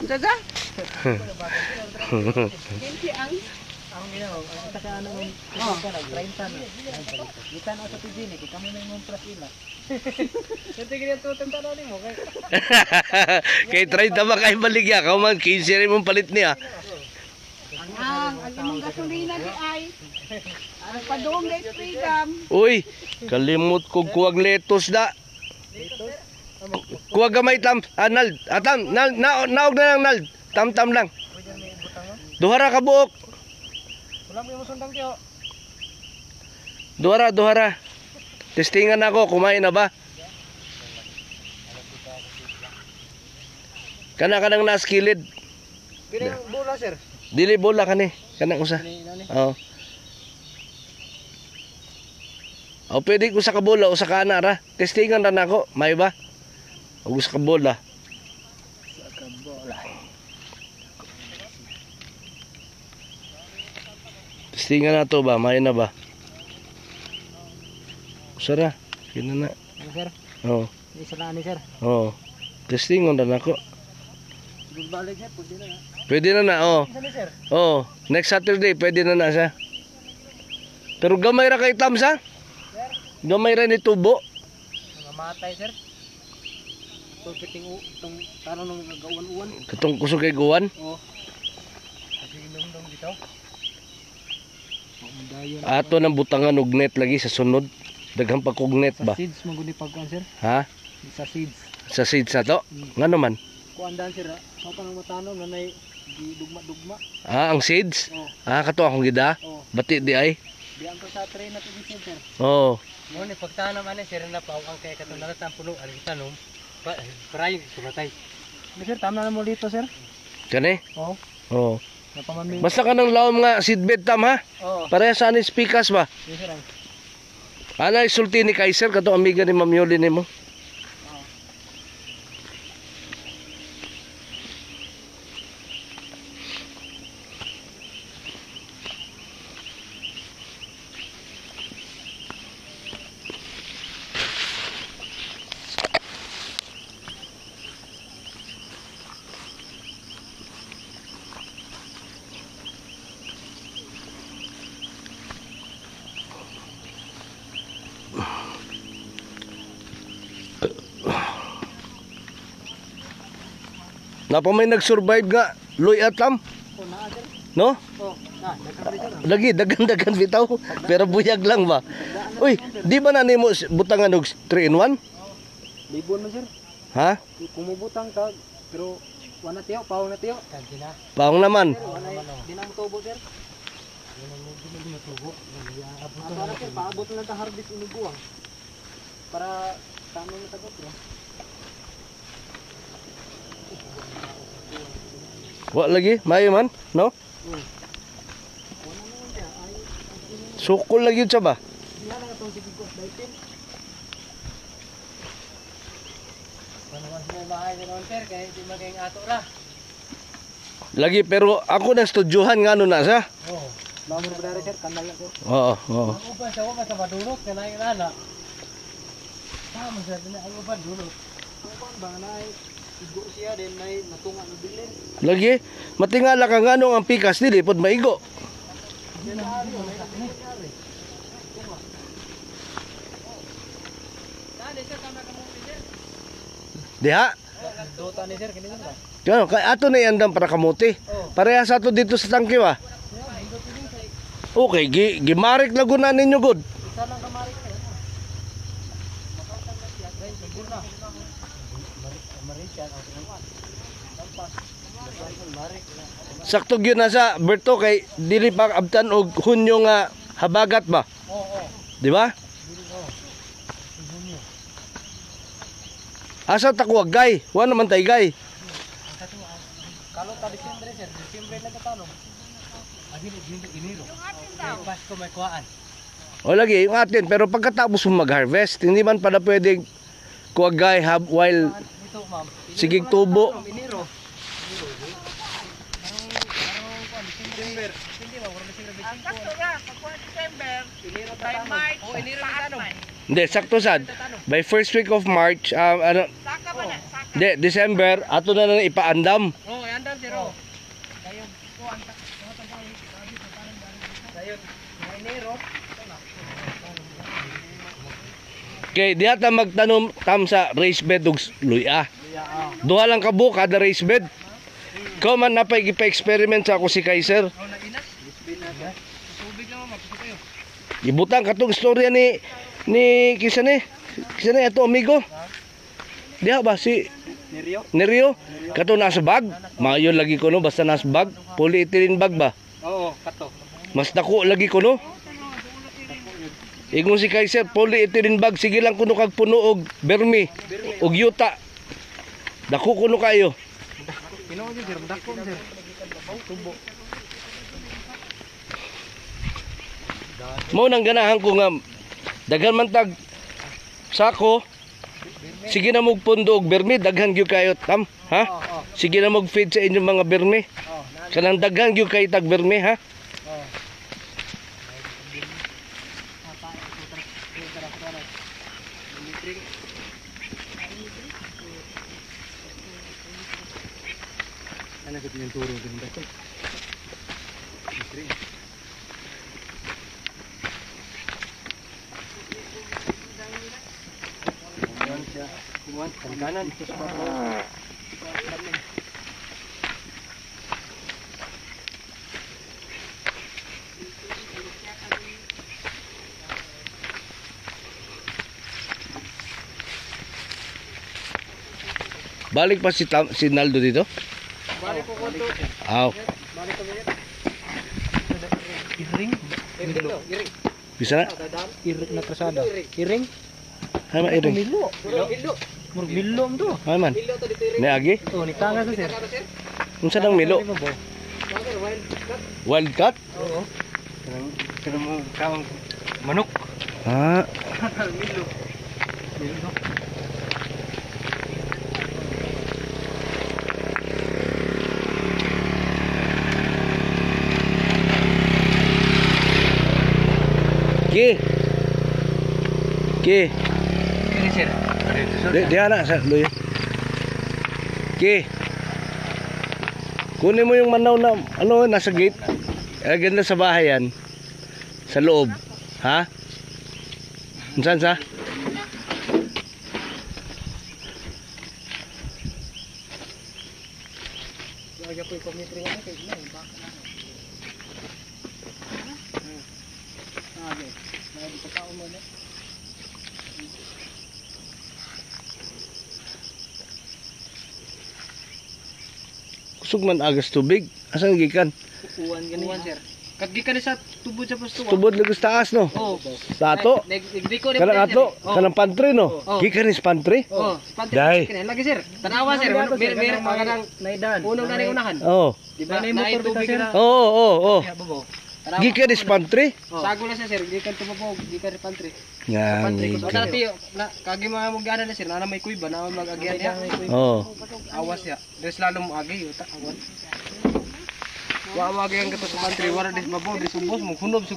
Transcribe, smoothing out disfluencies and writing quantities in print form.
Daga? Hindi ang ginawa, ang takano ng 30 na. Kita na sa TV ni kami may montras ila. Kasi ganyan tutong tanong mo kay. Kay 30 ba kay baligya ka man 15 rin mong palit niya. Ang imong gasolina di ay ang padung guys freedom. Uy, kalimot ko kuwag letos da. Kuwag gamay tam, nald, atam, naog na lang nald, tam lang. Duhara ka buok. Wala mo sundang tiyo. Duhara. Testingan ako, kumain na ba? Kanang naskilid. Kini bola sir. Dili bola kani, kanang usa. Oo. O pwede ko sa kabola o sa kana ra. Testingan ra nako, may ba? O sa kabola. Sa kabola. Testingan na to ba, may na ba? Usara, kina na. Sir. Oo. Di sa ni sir. Oo. Testingan ra nako. Balik sir, pwede na. Pwede na na, oo. Sir. Oo, next Saturday pwede na siya. Pero gamay ra kay Tamsa. Gamay ra ni tubo. Namatay sir. Piting tong tanong nung nagauwan-uwan. Katong kusog kay guwan. Oo. Kasi ilong dito. Ato nang butangan og net lagi sa sunod. Daghang pagkog-net ba? Sa seeds maguni pagkuan sir. Ha? Sa seeds. Sa seeds na to? Ngano man? Kuandan sir. Sa panang matanom na nay dugma-dugma. Ah, ang seeds? Oo. Ah, kato akong gida. Oo. Bati di ay. Di ang sa tray na tubig sir. Oo. Mo ni pagtanam ani sir na pao ang kay katong nalatang puno ang tanom. Paray sumatay. Sir, tama na mo dito sir. Kani? Oo. Oo. Napamami. Basta ka nang lawom nga seedbed tam ha? Oo. Pareha sa anis pikas ba? Yes sir. Ana isulti ni Kaiser kato amiga ni Ma'am Yoli nimo. Napa may nag-survive nga Loy Atam? Oh, naa sir. No? Oh, nakabili sir. Lagi dagan bitaw pero buyag lang ba? Uy, di ba na nimo butangan og 3 in 1? Libon man sir. Ha? Kumubutang ka pero wala tiyo, pao na tiyo. Kanti na. Paong naman. Di na tubo sir. Di na tubo. Para sir, paabot na ta harvest inuguang. Para tama na tagot bro. Wa lagi, mayo man, no? Sukol lagi yun siya ba? Diyan na itong sigigos daitin. Panuwas mo bahay ni Ronter kaya di maging ato ra. Lagi pero ako na studyuhan nga ano na siya. Oo. Lamor ba sir, kanal na sir. Oo, oo. Ang uban siya wa sa madulot kana inana. Tama sir, ang uban dulot. Uban ba na igo siya din may natunga na bilin. Lagi, matingala ka nga nung ang pikas dili pod maigo. Diha? Dota ni sir kini ba? Kano kay ato na yandang para kamuti. Pareha sa ato dito sa tangke ba? Okay, gimarik lagunan ninyo good. Isa lang kamari ko. Sakto gyud na sa Berto kay dili pa abtan og Hunyo nga habagat ba? Oo. Di ba? Asa ta kuwag gay? Wa naman tay gay. Kalau ta Disyembre sir, Disyembre na katanong. Agili Enero. Yung Pasko may kuhaan. O lagi yung atin pero pagkatapos mo mag-harvest, hindi man pala pwedeng kuwag gay while Ito ma'am. sigig tubo. Enero. December. Hindi ba wala December. Sakto ra, pag December, Enero by March, Oh, Enero na tanong. Hindi, sakto sad. By first week of March, ano, Saka ba na? Saka. hindi, December, ato na ipaandam. Oh, yan Kay diha ta magtanom tam sa raised bed ug luya. Duha lang ka buok kada raised bed. Ikaw man napay gipa-experiment sa ako si Kaiser. Ibutang katong istorya ni kisa ni ato amigo. Diha ba si Nerio? Kato nasa bag. Maayo lagi ko no basta nasa bag. Polyethylene bag ba? Oo, kato. Mas dako lagi ko no. Ingon si Kaiser polyethylene bag sige lang kuno kag puno og bermi og yuta. Dako kuno kayo. Pino ni sir, dako sir. Tubo. Mao nang ganahan ko nga daghan man tag sako. Sige na mog pundo og bermi daghan gyud kayo tam, ha? Sige na mog feed sa inyong mga bermi. Kanang daghan gyud kay tag bermi, ha? Ano ko tinuturo din dito? Kuwan kanan ito sa baba. Balik pa si Naldo dito? Balik ko to. Aw, Balik ko ngayon. Iring. Iring. bisa na? Iring na krasada. Iring. Hay man iring. Milo. Murag milo to. Hay man. Ni agi? Oh, ni tanga sa sir. Unsa nang milo? Wild cat? Oo. Pero mo kawang manok. Ha, Milo. Milo. ki. Ki. Kini sir. Di ana sa luya. Ki. Kunin mo yung manaw na ano nasa gate. Ganda sa bahay yan. Sa loob. Ha? Unsan sa? Lagi po ikometri nga kay na baka na. Okay. Lagi pa tao mo na. Kusog man agas tubig. Asan gikan? Uwan gani. Uwan sir. Kadgikan sa tubod sa pastuwa. Tubod lagos taas no. Oh. Sa ato. Nagdiko Kanang ato, kanang pantry no. Oh. Gikan is pantry. Oh, Dai. lagi sir. Tanawa sir, mer kanang naidan. Unong na unahan. Oh. Di ba? Nay tubig na. Oo, oo, oo. Babo. Gikan is pantry. Sago na siya sir, gikan tumabog, gikan pantry. Nga. Pantry ko dati na kagi mga mugana na sir, na may kuiba na mag-agian niya. Oh. Awas ya. Des lalo mo agi utak awan. Wa agi ang kato sa pantry, wala des mabog, des ubos mo hunob